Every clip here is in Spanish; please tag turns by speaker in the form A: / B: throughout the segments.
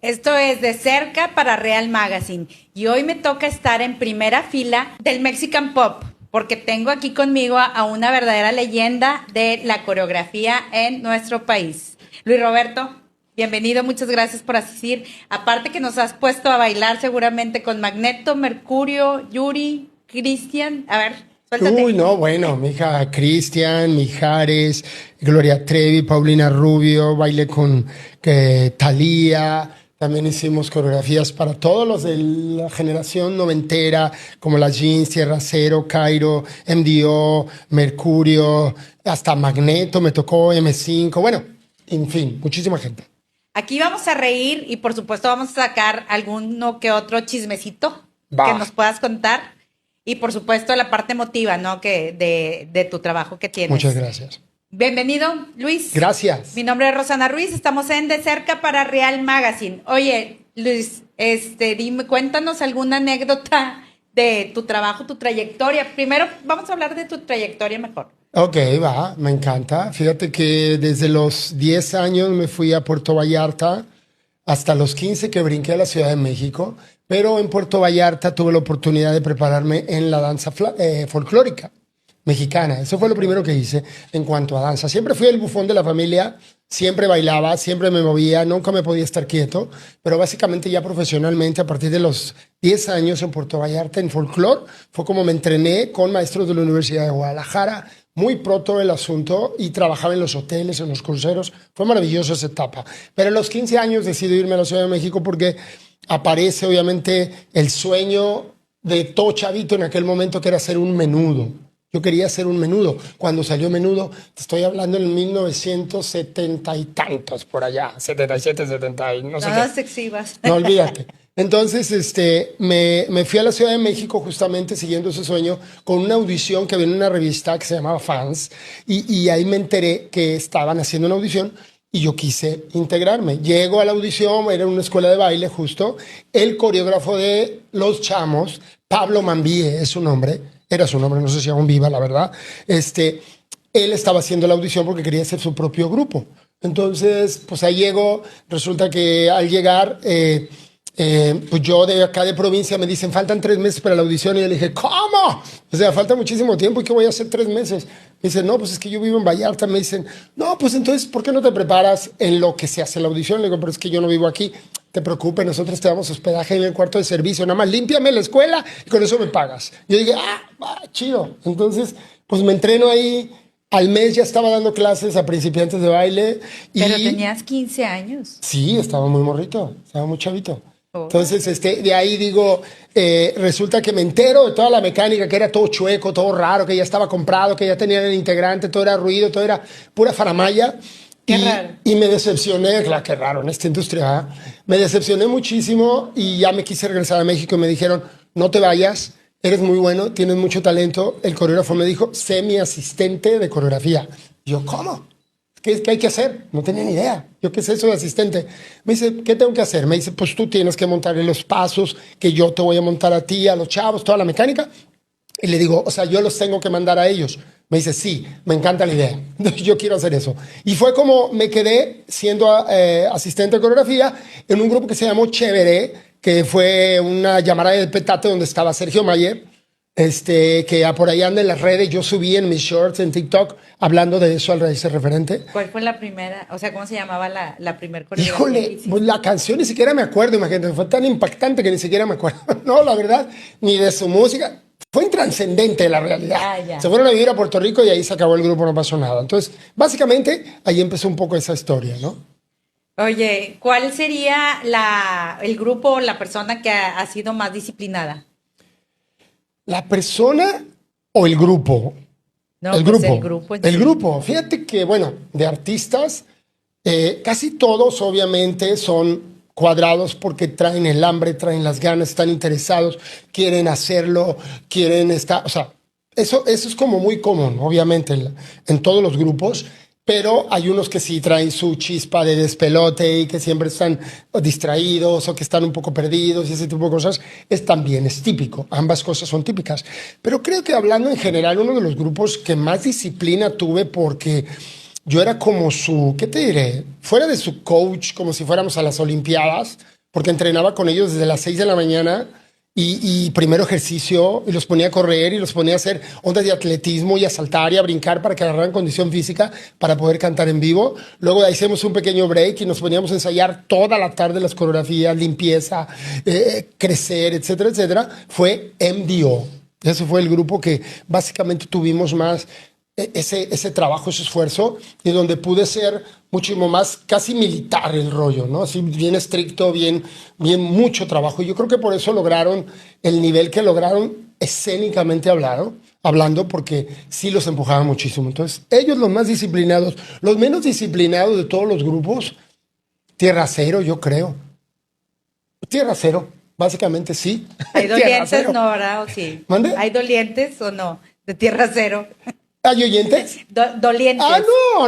A: Esto es De Cerca para Real Magazine y hoy me toca estar en primera fila del Mexican Pop porque tengo aquí conmigo a una verdadera leyenda de la coreografía en nuestro país. Luis Roberto, bienvenido, muchas gracias por asistir. Aparte que nos has puesto a bailar seguramente con Magneto, Mercurio, Yuri, Cristian. A ver, suéltate.
B: Uy, no, bueno, mi hija Cristian, Mijares, Gloria Trevi, Paulina Rubio, bailé con Thalía. También hicimos coreografías para todos los de la generación noventera, como las Jeans, Tierra Cero, Cairo, MDO, Mercurio, hasta Magneto, me tocó M5, bueno, en fin, muchísima gente.
A: Aquí vamos a reír y por supuesto vamos a sacar alguno que otro chismecito
B: Va.
A: que nos puedas contar. Y por supuesto la parte emotiva, ¿no? De tu trabajo que tienes.
B: Muchas gracias.
A: Bienvenido, Luis.
B: Gracias.
A: Mi nombre es Rosana Ruiz, estamos en De Cerca para Real Magazine. Oye, Luis, dime, cuéntanos alguna anécdota de tu trabajo, tu trayectoria. Primero vamos a hablar de tu trayectoria mejor.
B: Ok, va, me encanta. Fíjate que desde los 10 años me fui a Puerto Vallarta, hasta los 15 que brinqué a la Ciudad de México, pero en Puerto Vallarta tuve la oportunidad de prepararme en la danza folclórica mexicana. Eso fue lo primero que hice en cuanto a danza. Siempre fui el bufón de la familia, siempre bailaba, siempre me movía, nunca me podía estar quieto, pero básicamente ya profesionalmente a partir de los 10 años en Puerto Vallarta en folclore fue como me entrené con maestros de la Universidad de Guadalajara, muy pronto el asunto, y trabajaba en los hoteles, en los cruceros. Fue maravillosa esa etapa. Pero a los 15 años decidí irme a la Ciudad de México porque aparece obviamente el sueño de todo chavito en aquel momento, que era ser un menudo. Yo quería ser un menudo. Cuando salió Menudo, te estoy hablando en 1970 y tantos, por allá, 77, 70 y no sé qué.
A: No nos exhibas.
B: No, olvídate. Entonces, me fui a la Ciudad de México justamente siguiendo ese sueño con una audición que había en una revista que se llamaba Fans, y ahí me enteré que estaban haciendo una audición y yo quise integrarme. Llego a la audición, era una escuela de baile justo, el coreógrafo de Los Chamos, Pablo Mambíe es su nombre, era su nombre, no sé si aún viva, la verdad. Él estaba haciendo la audición porque quería hacer su propio grupo. Entonces, pues ahí llego, resulta que al llegar, pues yo de acá de provincia me dicen, faltan 3 meses para la audición, y yo le dije, ¿cómo? O sea, falta muchísimo tiempo, ¿y qué voy a hacer 3 meses? Me dicen, no, pues es que yo vivo en Vallarta. Me dicen, no, pues entonces, ¿por qué no te preparas en lo que se hace la audición? Le digo, pero es que yo no vivo aquí. Te preocupes, nosotros te damos hospedaje en el cuarto de servicio, nada más límpiame la escuela y con eso me pagas. Yo dije, chido. Entonces, pues me entreno ahí. Al mes ya estaba dando clases a principiantes de baile.
A: Pero tenías 15 años.
B: Sí, estaba muy morrito, estaba muy chavito. Entonces, de ahí digo, resulta que me entero de toda la mecánica, que era todo chueco, todo raro, que ya estaba comprado, que ya tenían el integrante, todo era ruido, todo era pura faramaya.
A: Qué raro.
B: Y me decepcioné, claro, qué raro en esta industria, ¿eh? Me decepcioné muchísimo y ya me quise regresar a México y me dijeron, no te vayas, eres muy bueno, tienes mucho talento. El coreógrafo me dijo, sé mi asistente de coreografía. Y yo, ¿cómo? ¿Qué hay que hacer? No tenía ni idea. Yo qué sé eso de asistente. Me dice, ¿qué tengo que hacer? Me dice, pues tú tienes que montar los pasos que yo te voy a montar a ti, a los chavos, toda la mecánica. Y le digo, o sea, yo los tengo que mandar a ellos. Me dice, sí, me encanta la idea. Yo quiero hacer eso. Y fue como me quedé siendo asistente de coreografía en un grupo que se llamó Chévere, que fue una llamada de petate donde estaba Sergio Mayer, que por ahí anda en las redes. Yo subí en mis shorts en TikTok hablando de eso, al ese referente.
A: ¿Cuál fue la primera? O sea, ¿cómo se llamaba la primer coreografía?
B: Híjole, pues la canción ni siquiera me acuerdo, imagínate, fue tan impactante que ni siquiera me acuerdo. No, la verdad, ni de su música. Fue intranscendente la realidad. Se fueron a vivir a Puerto Rico y ahí se acabó el grupo, no pasó nada. Entonces, básicamente, ahí empezó un poco esa historia, ¿no?
A: Oye, ¿cuál sería el grupo o la persona que ha sido más disciplinada?
B: ¿La persona o el grupo?
A: No,
B: el
A: pues
B: grupo.
A: el grupo.
B: El grupo. Fíjate que, bueno, de artistas, casi todos obviamente son cuadrados porque traen el hambre, traen las ganas, están interesados, quieren hacerlo, quieren estar, o sea, eso es como muy común, obviamente, en todos los grupos, pero hay unos que sí traen su chispa de despelote y que siempre están distraídos o que están un poco perdidos y ese tipo de cosas. Es típico, ambas cosas son típicas. Pero creo que hablando en general, uno de los grupos que más disciplina tuve porque yo era como su, ¿qué te diré? Fuera de su coach, como si fuéramos a las Olimpiadas, porque entrenaba con ellos desde las 6 de la mañana y primero ejercicio y los ponía a correr y los ponía a hacer ondas de atletismo y a saltar y a brincar para que agarraran condición física para poder cantar en vivo. Luego de ahí hicimos un pequeño break y nos poníamos a ensayar toda la tarde las coreografías, limpieza, crecer, etcétera, etcétera. Fue MDO. Ese fue el grupo que básicamente tuvimos más ese trabajo, ese esfuerzo, y donde pude ser muchísimo más casi militar el rollo, ¿no? Así bien estricto, bien mucho trabajo. Y yo creo que por eso lograron el nivel que lograron escénicamente hablando, porque sí los empujaba muchísimo. Entonces, ellos los más disciplinados, los menos disciplinados de todos los grupos, Tierra Cero, yo creo. Tierra Cero, básicamente sí.
A: ¿Hay dolientes, no, verdad? ¿O sí?
B: ¿Mande?
A: ¿Hay dolientes o no? De Tierra Cero.
B: ¿Hay oyentes?
A: Dolientes.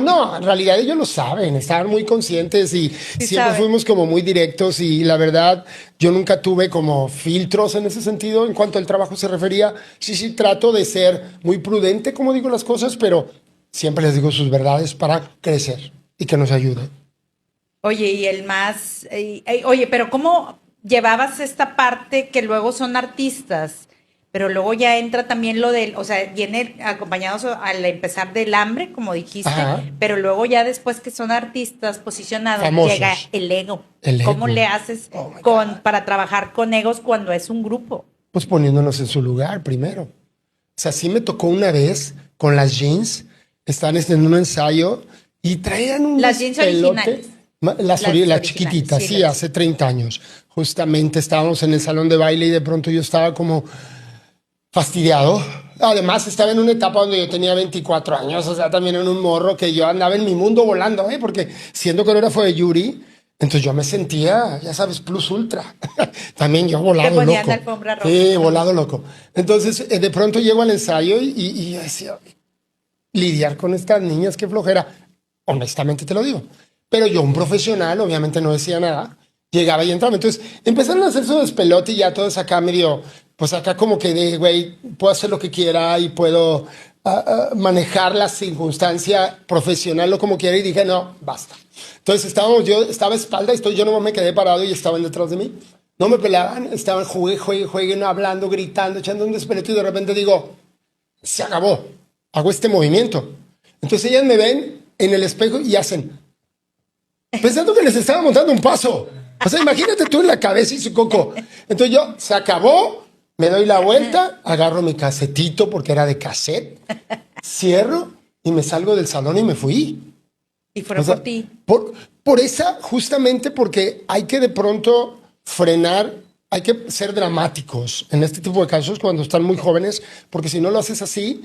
B: No, en realidad ellos lo saben, estaban muy conscientes y
A: Sí
B: siempre
A: saben.
B: fuimos como muy directos y la verdad yo nunca tuve como filtros en ese sentido en cuanto al trabajo se refería. Sí, trato de ser muy prudente como digo las cosas, pero siempre les digo sus verdades para crecer y que nos ayude.
A: Oye, y el más... oye, pero ¿cómo llevabas esta parte que luego son artistas? Pero luego ya entra también lo del, o sea, viene acompañados al empezar del hambre, como dijiste,
B: Ajá.
A: pero luego ya después que son artistas posicionados,
B: Famosos.
A: llega el ego.
B: El
A: ¿Cómo
B: ego.
A: le haces
B: Oh my God.
A: para trabajar con egos cuando es un grupo?
B: Pues poniéndonos en su lugar primero. O sea, sí me tocó una vez con las jeans, estaban en un ensayo y traían un
A: Las jeans
B: despelote.
A: originales.
B: Las
A: Las
B: originales,
A: originales,
B: chiquititas,
A: sí,
B: sí,
A: las-
B: hace 30 años. Justamente estábamos en el salón de baile y de pronto yo estaba como fastidiado. Además, estaba en una etapa donde yo tenía 24 años, o sea, también en un morro que yo andaba en mi mundo volando, porque siendo coreógrafo de Yuri, entonces yo me sentía, ya sabes, plus ultra. También yo volado
A: Te ponían
B: loco.
A: la alfombra roja.
B: Sí, volado loco. Entonces, de pronto llego al ensayo y yo decía, lidiar con estas niñas, qué flojera. Honestamente te lo digo. Pero yo, un profesional, obviamente no decía nada. Llegaba y entraba. Entonces empezaron a hacer su despelote y ya todos acá medio, pues acá como que de, güey, puedo hacer lo que quiera y puedo manejar la circunstancia profesional o como quiera. Y dije, no, basta. Entonces yo estaba a espalda y yo no me quedé parado y estaban detrás de mí. No me pelaban, estaban jueguen, hablando, gritando, echando un despelote y de repente digo, se acabó. Hago este movimiento. Entonces ellas me ven en el espejo y hacen, pensando que les estaba montando un paso. O sea, imagínate tú en la cabeza y su coco. Entonces yo, se acabó, me doy la vuelta, agarro mi casetito porque era de cassette, cierro y me salgo del salón y me fui.
A: Y fueron
B: O sea,
A: por ti.
B: por esa, justamente porque hay que de pronto frenar, hay que ser dramáticos en este tipo de casos cuando están muy jóvenes, porque si no lo haces así,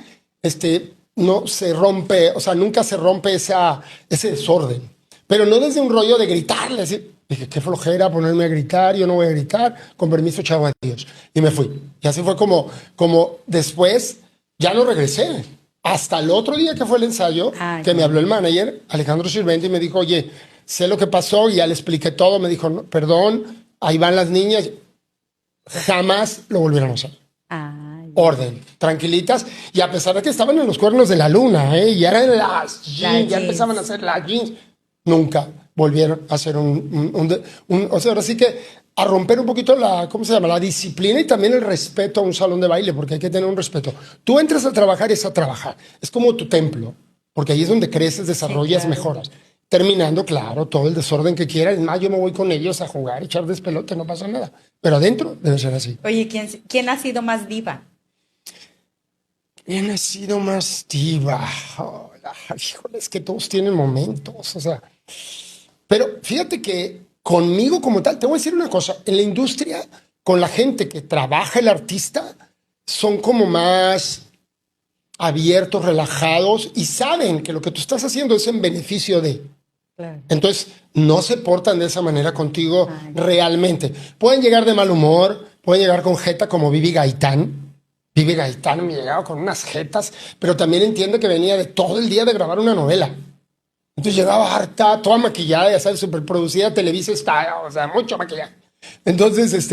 B: no se rompe, o sea, nunca se rompe ese desorden. Pero no desde un rollo de gritarle, así. Dije, qué flojera ponerme a gritar, yo no voy a gritar, con permiso, chavo, adiós. Y me fui. Y así fue como después, ya no regresé. Hasta el otro día que fue el ensayo,
A: Ay,
B: que me habló el manager, Alejandro Sirventi, y me dijo, oye, sé lo que pasó, y ya le expliqué todo. Me dijo, "No, perdón, ahí van las niñas. Jamás lo volvieron a hacer.
A: Ay,
B: Orden, tranquilitas. Y a pesar de que estaban en los cuernos de la luna, y eran las jeans, ya
A: jeans.
B: empezaban a hacer las jeans, nunca volvieron a hacer o sea, ahora sí que a romper un poquito ¿cómo se llama? La disciplina y también el respeto a un salón de baile, porque hay que tener un respeto. Tú entras a trabajar, es a trabajar. Es como tu templo, porque ahí es donde creces, desarrollas,
A: claro.
B: mejoras. Terminando, claro, todo el desorden que quieras. Es más, yo me voy con ellos a jugar, echar despelote, no pasa nada. Pero adentro debe ser así.
A: Oye, ¿quién ha sido más diva?
B: ¿Quién ha sido más diva? Hola, híjole, es que todos tienen momentos, o sea. Pero fíjate que conmigo como tal, te voy a decir una cosa, en la industria, con la gente que trabaja el artista, son como más abiertos, relajados y saben que lo que tú estás haciendo es en beneficio de.
A: Claro.
B: Entonces, no se portan de esa manera contigo
A: Ay.
B: realmente. Pueden llegar de mal humor, pueden llegar con jeta como Vivi Gaitán. Vivi Gaitán me llegaba con unas jetas, pero también entiende que venía de todo el día de grabar una novela. Entonces llegaba harta, toda maquillada, ya sabes, súper producida, Televisa está, o sea, mucho maquillaje. Entonces,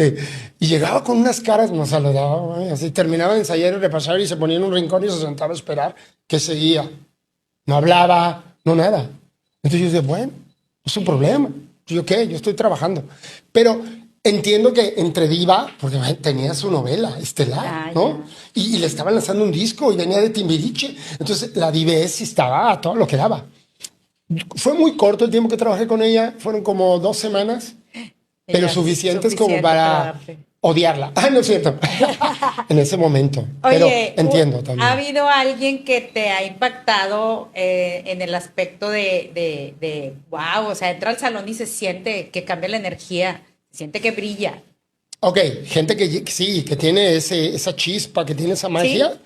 B: y llegaba con unas caras, nos saludaba, güey, así terminaba de ensayar y repasar y se ponía en un rincón y se sentaba a esperar que seguía. No hablaba, no nada. Entonces yo decía, bueno, es un problema. Yo qué, yo estoy trabajando. Pero entiendo que entre diva, porque tenía su novela estelar, ¿no? Y le estaban lanzando un disco y venía de Timbiriche. Entonces la divez estaba a todo lo que daba. Fue muy corto el tiempo que trabajé con ella, fueron como 2 semanas, pero suficientes como para odiarla. Ah, no es cierto. En ese momento. Pero
A: Oye,
B: entiendo también.
A: ¿ha habido alguien que te ha impactado en el aspecto wow, o sea, entra al salón y se siente que cambia la energía, se siente que brilla?
B: Ok, gente que sí, que tiene esa chispa, que tiene esa magia. ¿Sí?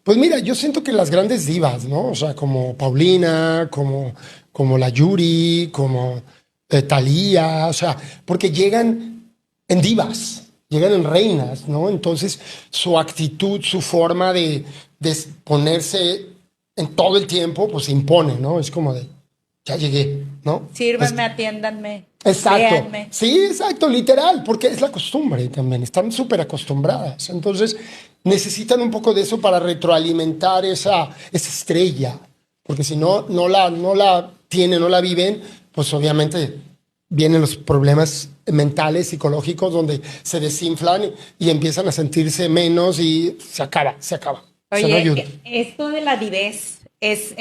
B: Pues mira, yo siento que las grandes divas, ¿no? O sea, como Paulina, como la Yuri, como Thalía, o sea, porque llegan en divas. Llegan en reinas, ¿no? Entonces, su actitud, su forma de ponerse en todo el tiempo, pues se impone, ¿no? Es como de, ya llegué, ¿no?
A: Sírvanme, atiéndanme.
B: Exacto.
A: Véanme.
B: Sí, exacto, literal, porque es la costumbre también. Están súper acostumbradas. Entonces, necesitan un poco de eso para retroalimentar esa estrella. Porque si no la tienen, no la viven, pues obviamente vienen los problemas mentales, psicológicos, donde se desinflan y empiezan a sentirse menos y se acaba.
A: Oye, esto de la divez es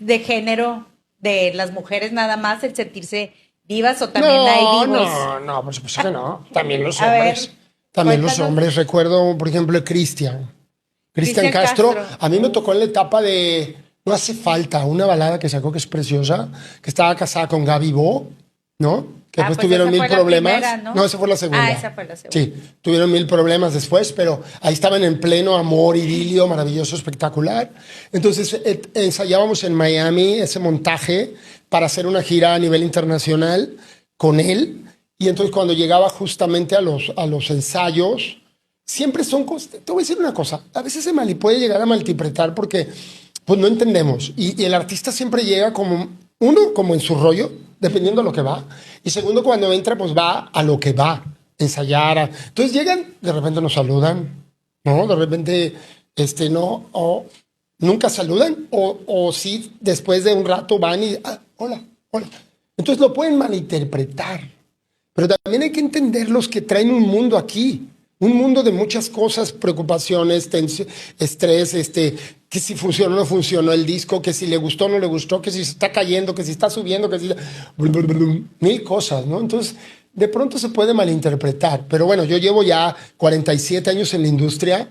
A: de género de las mujeres nada más, el sentirse divas, o también hay divos.
B: No, por supuesto que no. También los hombres. Los hombres. Recuerdo, por ejemplo, Cristian Castro. A mí me tocó en la etapa de No hace falta, una balada que sacó que es preciosa, que estaba casada con Gaby Bo, ¿no? Que después tuvieron 1000 problemas.
A: Primera,
B: ¿no? Esa fue la segunda.
A: Esa fue la segunda.
B: Sí, tuvieron 1000 problemas después, pero ahí estaban en pleno amor, idilio, maravilloso, espectacular. Entonces ensayábamos en Miami ese montaje para hacer una gira a nivel internacional con él. Y entonces cuando llegaba justamente a los ensayos, siempre son cosas. Te voy a decir una cosa, a veces puede llegar a malinterpretar porque pues no entendemos. Y el artista siempre llega como, uno, como en su rollo, dependiendo de lo que va. Y segundo, cuando entra, pues va a lo que va, ensayar. Entonces llegan, de repente nos saludan, ¿no? De repente, no, o nunca saludan, o sí, después de un rato van y, hola. Entonces lo pueden malinterpretar. Pero también hay que entender los que traen un mundo aquí. Un mundo de muchas cosas, preocupaciones, estrés, que si funcionó o no funcionó el disco, que si le gustó o no le gustó, que si se está cayendo, que si está subiendo, que si... Mil cosas, ¿no? Entonces, de pronto se puede malinterpretar. Pero bueno, yo llevo ya 47 años en la industria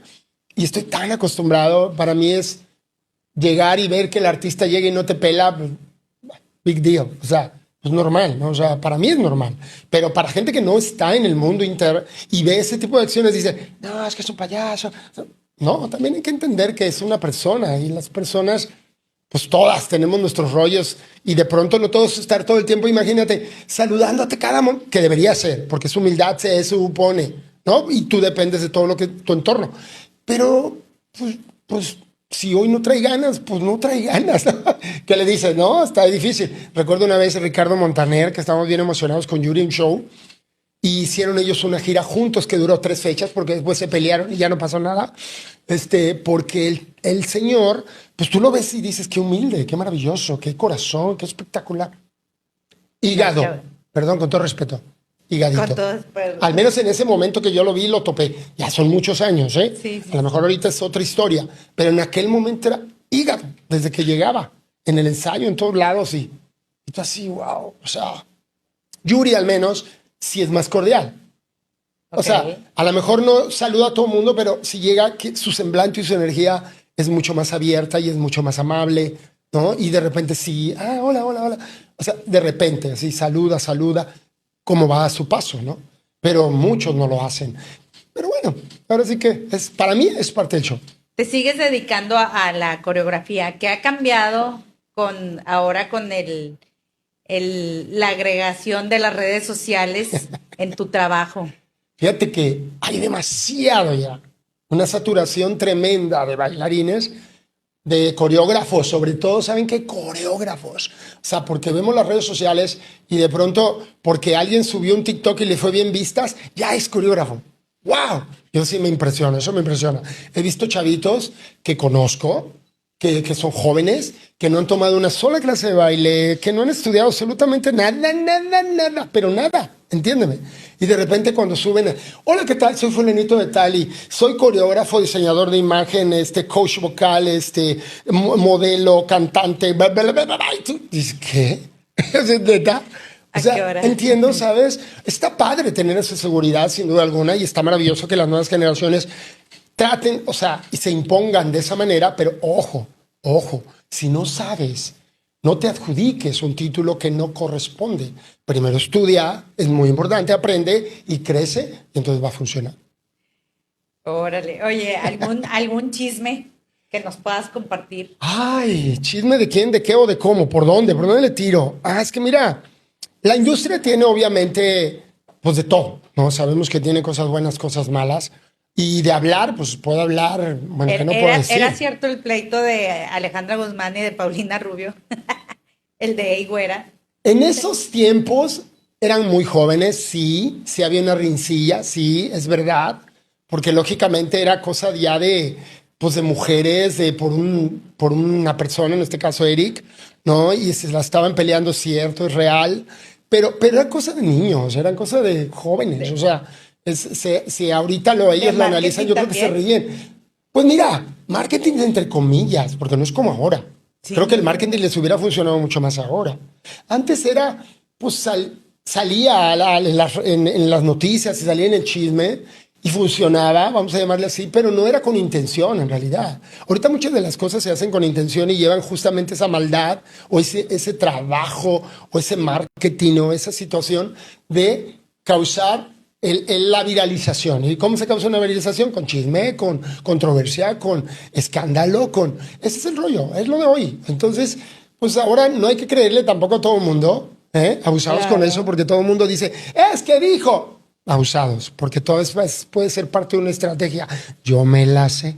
B: y estoy tan acostumbrado. Para mí es llegar y ver que el artista llega y no te pela, big deal. O sea, es normal, ¿no? O sea, para mí es normal. Pero para gente que no está en el mundo y ve ese tipo de acciones, dice, no, es que es un payaso. No, también hay que entender que es una persona y las personas, pues todas tenemos nuestros rollos y de pronto no todos estar todo el tiempo, imagínate, saludándote cada momento, que debería ser, porque su humildad se supone, ¿no? Y tú dependes de todo lo que tu entorno. Pero, pues si hoy no trae ganas, pues no trae ganas. ¿Qué le dices? No, está difícil. Recuerdo una vez a Ricardo Montaner, que estábamos bien emocionados con Yuri, un show, y hicieron ellos una gira juntos que duró 3 fechas, porque después se pelearon y ya no pasó nada. Porque el señor, pues tú lo ves y dices, qué humilde, qué maravilloso, qué corazón, qué espectacular. Hígado, perdón, con todo respeto. Higadito. Al menos en ese momento que yo lo vi, lo topé. Ya son muchos años, ¿eh?
A: Sí.
B: A lo mejor ahorita es otra historia, pero en aquel momento era hígado, desde que llegaba, en el ensayo, en todos lados, y tú así, wow. O sea, Yuri al menos sí es más cordial. Okay. O sea, a lo mejor no saluda a todo el mundo, pero si llega, su semblante y su energía es mucho más abierta y es mucho más amable, ¿no? Y de repente sí, hola. O sea, de repente así, saluda. Cómo va a su paso, ¿no? Pero muchos no lo hacen. Pero bueno, ahora sí que para mí es parte del show.
A: Te sigues dedicando a la coreografía. ¿Qué ha cambiado ahora con la agregación de las redes sociales en tu trabajo?
B: Fíjate que hay demasiado ya. Una saturación tremenda de bailarines, de coreógrafos, sobre todo, ¿saben qué? Coreógrafos. O sea, porque vemos las redes sociales y de pronto, porque alguien subió un TikTok y le fue bien vistas, ya es coreógrafo. ¡Wow! Yo sí me impresiona, eso me impresiona. He visto chavitos que conozco que son jóvenes, que no han tomado una sola clase de baile, que no han estudiado absolutamente nada, pero nada, entiéndeme. Y de repente cuando suben, hola, ¿qué tal? Soy fulanito de tal y soy coreógrafo, diseñador de imagen, coach vocal, modelo, cantante, bla, bla, bla, bla, bla. Y tú dices, ¿qué? ¿Es neta? O
A: ¿A
B: sea,
A: qué hora?
B: entiendo, ¿sabes? Está padre tener esa seguridad, sin duda alguna, y está maravilloso que las nuevas generaciones traten, o sea, y se impongan de esa manera, pero ojo, si no sabes, no te adjudiques un título que no corresponde. Primero estudia, es muy importante, aprende y crece, y entonces va a funcionar.
A: Órale. Oye, ¿algún chisme que nos puedas compartir?
B: Ay, chisme de quién, de qué o de cómo, por dónde le tiro. Es que mira, la industria tiene obviamente, pues de todo, ¿no? Sabemos que tiene cosas buenas, cosas malas. Y de hablar, pues puedo hablar, bueno, que no puedo decir.
A: ¿Era cierto el pleito de Alejandra Guzmán y de Paulina Rubio? El de Higuera.
B: En esos tiempos eran muy jóvenes, sí había una rincilla, sí, es verdad, porque lógicamente era cosa ya de, pues de mujeres, por una persona, en este caso Eric, ¿no? Y se la estaban peleando, cierto, es real, pero era cosa de niños, eran cosa de jóvenes,
A: Sí.
B: o sea, si ahorita ellos lo analizan, yo creo que se
A: También.
B: ríen. Pues mira, marketing entre comillas, porque no es como ahora.
A: Sí.
B: Creo que el marketing les hubiera funcionado mucho más ahora. Antes era, pues salía en las noticias y salía en el chisme y funcionaba, vamos a llamarle así, pero no era con intención en realidad. Ahorita muchas de las cosas se hacen con intención y llevan justamente esa maldad o ese trabajo o ese marketing o esa situación de causar la viralización. ¿Y cómo se causa una viralización? Con chisme, con controversia, con escándalo, con... Ese es el rollo, es lo de hoy. Entonces, pues ahora no hay que creerle tampoco a todo el mundo, ¿eh? Abusados con eso, porque todo el mundo dice, es que dijo. Abusados, porque todo puede ser parte de una estrategia. Yo me la sé.